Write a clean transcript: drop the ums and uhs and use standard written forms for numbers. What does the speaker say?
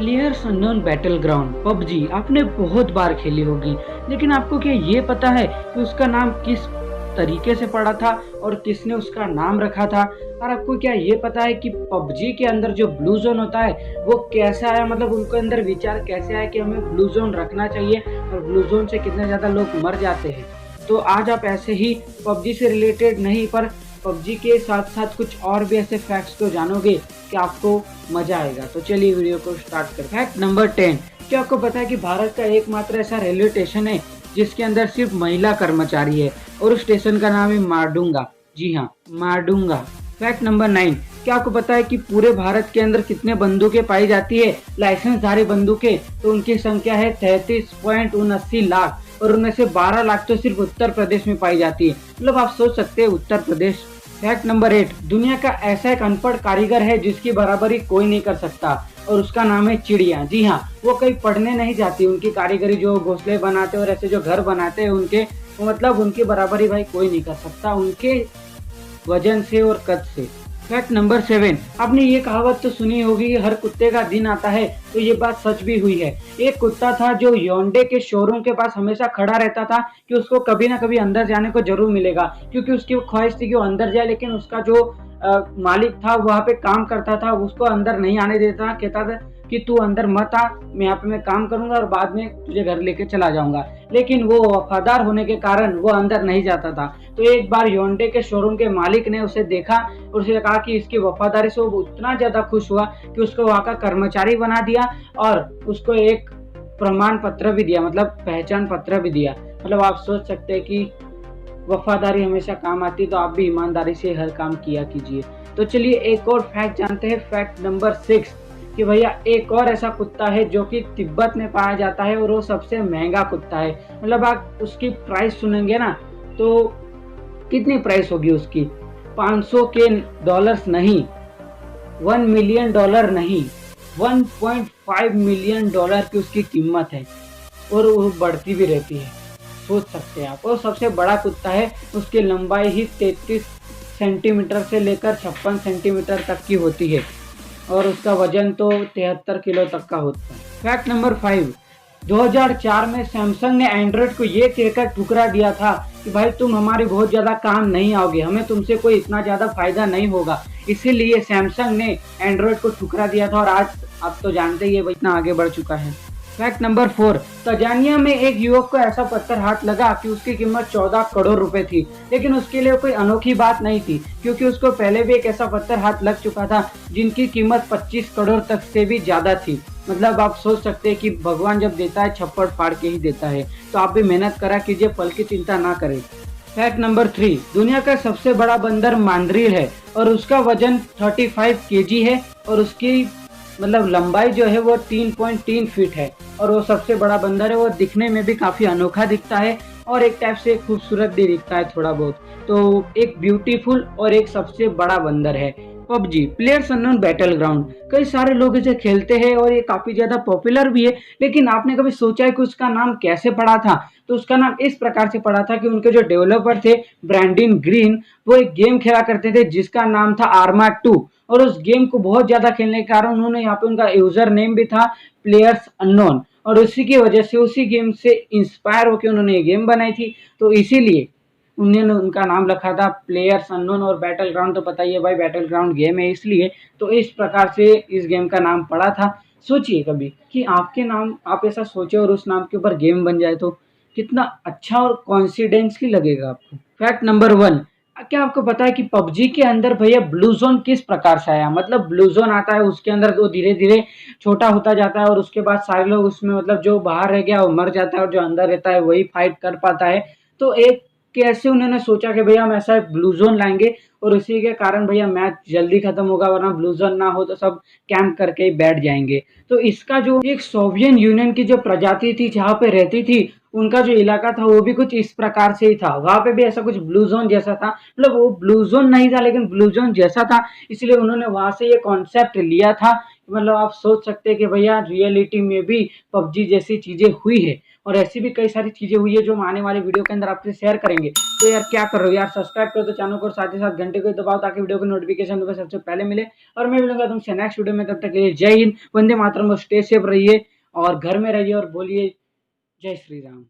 Players unknown Battleground PUBG आपने बहुत बार खेली होगी, लेकिन आपको क्या ये पता है कि उसका नाम किस तरीके से पड़ा था और किसने उसका नाम रखा था। और आपको क्या ये पता है कि पबजी के अंदर जो ब्लू जोन होता है वो कैसे आया, मतलब उनके अंदर विचार कैसे आया कि हमें ब्लू जोन रखना चाहिए और ब्लू जोन से कितने ज़्यादा लोग मर जाते हैं। तो आज आप ऐसे ही पबजी से रिलेटेड नहीं पर पबजी के साथ साथ कुछ और भी ऐसे फैक्ट्स को जानोगे कि आपको मजा आएगा। तो चलिए वीडियो को स्टार्ट कर। फैक्ट नंबर 10, क्या आपको पता है कि भारत का एकमात्र ऐसा रेलवे स्टेशन है जिसके अंदर सिर्फ महिला कर्मचारी है और उस स्टेशन का नाम है मारडूंगा। जी हाँ, मारडूंगा। फैक्ट नंबर 9, क्या आपको पता है कि पूरे भारत के अंदर कितने बंदूकें पाई जाती है, लाइसेंसधारी बंदूकें? तो उनकी संख्या है 33.79 लाख और उनमें से 12 लाख तो सिर्फ उत्तर प्रदेश में पाई जाती है। मतलब आप सोच सकते हैं उत्तर प्रदेश। फैक्ट नंबर 8, दुनिया का ऐसा एक अनपढ़ कारीगर है जिसकी बराबरी कोई नहीं कर सकता और उसका नाम है चिड़िया। जी हाँ, वो कहीं पढ़ने नहीं जाती, उनकी कारीगरी जो घोंसले बनाते और ऐसे जो घर बनाते हैं उनके, मतलब उनकी बराबरी भाई कोई नहीं कर सकता उनके वजन से और कद से। फैक्ट नंबर 7, आपने ये कहावत तो सुनी होगी कि हर कुत्ते का दिन आता है, तो ये बात सच भी हुई है। एक कुत्ता था जो योंडे के शोरूम के पास हमेशा खड़ा रहता था कि उसको कभी ना कभी अंदर जाने को जरूर मिलेगा, क्योंकि उसकी ख्वाहिश थी कि वो अंदर जाए, लेकिन उसका जो मालिक था वहाँ पे काम करता था, उसको अंदर नहीं आने देता, कहता था कि तू अंदर मत आ, मैं यहाँ पे मैं काम करूंगा और बाद में तुझे घर लेके चला जाऊंगा। लेकिन वो वफादार होने के कारण वो अंदर नहीं जाता था। तो एक बार योंडे के शोरूम के मालिक ने उसे देखा और उसे कहा कि इसकी वफादारी से वो उतना ज्यादा खुश हुआ कि उसको वहाँ का कर्मचारी बना दिया और उसको एक प्रमाण पत्र भी दिया, मतलब पहचान पत्र भी दिया। मतलब आप सोच सकते हैं कि वफादारी हमेशा काम आती, तो आप भी ईमानदारी से हर काम किया कीजिए। तो चलिए एक और फैक्ट जानते हैं। फैक्ट नंबर 6, कि भैया एक और ऐसा कुत्ता है जो कि तिब्बत में पाया जाता है और वो सबसे महंगा कुत्ता है। मतलब आप उसकी प्राइस सुनेंगे ना तो कितनी प्राइस होगी उसकी? 500 के डॉलर्स नहीं, $1 मिलियन नहीं, $1.5 मिलियन की उसकी कीमत है और वो बढ़ती भी रहती है, सोच सकते हैं आप। और सबसे बड़ा कुत्ता है, उसकी लंबाई ही 33 सेंटीमीटर से लेकर 56 सेंटीमीटर तक की होती है और उसका वजन तो 73 किलो तक का होता है। फैक्ट नंबर 5, 2004 में सैमसंग ने एंड्रॉयड को ये कहकर ठुकरा दिया था कि भाई तुम हमारी बहुत ज़्यादा काम नहीं आओगे, हमें तुमसे कोई इतना ज़्यादा फायदा नहीं होगा। इसीलिए सैमसंग ने एंड्रॉयड को ठुकरा दिया था और आज आप तो जानते ही है इतना आगे बढ़ चुका है। फैक्ट नंबर 4, तंजानिया में एक युवक को ऐसा पत्थर हाथ लगा कि उसकी कीमत 14 करोड़ रुपए थी, लेकिन उसके लिए कोई अनोखी बात नहीं थी क्योंकि उसको पहले भी एक ऐसा पत्थर हाथ लग चुका था जिनकी कीमत 25 करोड़ तक से भी ज्यादा थी। मतलब आप सोच सकते हैं कि भगवान जब देता है छप्पड़ फाड़ के ही देता है। तो आप भी मेहनत करा कीजिए, फल की चिंता ना करें। फैक्ट नंबर 3, दुनिया का सबसे बड़ा बंदर मांड्रिल है और उसका वजन 35 केजी है और उसकी मतलब लंबाई जो है वो 3.3 फीट है और वो सबसे बड़ा बंदर है। वो दिखने में भी काफी अनोखा दिखता है और एक टाइप से खूबसूरत भी दिखता है थोड़ा बहुत। तो एक ब्यूटीफुल और एक सबसे बड़ा बंदर है पबजी, प्लेयर्स अननोन बैटलग्राउंड। कई सारे लोग इसे खेलते हैं और ये काफी ज्यादा पॉपुलर भी है, लेकिन आपने कभी सोचा है कि उसका नाम कैसे पड़ा था? तो उसका नाम इस प्रकार से पड़ा था कि उनके जो डेवलपर थे ब्रैंडन ग्रीन, वो एक गेम खेला करते थे जिसका नाम था आर्मा 2 और उस गेम को बहुत ज्यादा खेलने के कारण उन्होंने यहाँ पे उनका यूजर नेम भी था प्लेयर्स अननोन और उसी की वजह से उसी गेम से इंस्पायर होकर उन्होंने ये गेम बनाई थी। तो इसीलिए उन्होंने उनका नाम रखा था प्लेयर्स अननोन। और बैटल ग्राउंड तो पता ही है भाई, बैटल ग्राउंड गेम है, इसलिए तो इस प्रकार से इस गेम का नाम पड़ा था। सोचिए कभी कि आपके नाम, आप ऐसा सोचे और उस नाम के ऊपर गेम बन जाए तो कितना अच्छा और कॉन्फिडेंसली लगेगा आपको। फैक्ट नंबर 1, क्या आपको पता है कि पबजी के अंदर भैया ब्लू जोन किस प्रकार से आया? मतलब ब्लू जोन आता है, उसके अंदर तो धीरे धीरे छोटा होता जाता है और उसके बाद सारे लोग उसमें, मतलब जो बाहर रह गया वो मर जाता है और जो अंदर रहता है वही फाइट कर पाता है। तो एक कैसे उन्होंने सोचा कि भैया हम ऐसा ब्लू जोन लाएंगे और उसी के कारण भैया मैच जल्दी खत्म होगा, वरना ब्लू जोन ना हो तो सब कैंप करके ही बैठ जाएंगे। तो इसका जो एक सोवियत यूनियन की जो प्रजाति थी जहाँ पे रहती थी, उनका जो इलाका था वो भी कुछ इस प्रकार से ही था। वहां पे भी ऐसा कुछ ब्लू जोन जैसा था, मतलब वो ब्लू जोन नहीं था लेकिन ब्लू जोन जैसा था। इसलिए उन्होंने वहां से ये कॉन्सेप्ट लिया था मतलब आप सोच सकते हैं कि भैया रियलिटी में भी पबजी जैसी चीज़ें हुई है, और ऐसी भी कई सारी चीज़ें हुई है जो हम आने वाले वीडियो के अंदर आपसे शेयर करेंगे। तो यार क्या कर रहे हो यार, सब्सक्राइब कर दो चैनल को और साथ ही साथ घंटे को दबाओ ताकि वीडियो की नोटिफिकेशन तुम्हें सबसे पहले मिले। और मैं मिलूंगा तुमसे नेक्स्ट वीडियो में, तब तक के लिए जय हिंद, वंदे मातरम, स्टे सेफ रहिए और घर में रहिए और बोलिए जय श्री राम।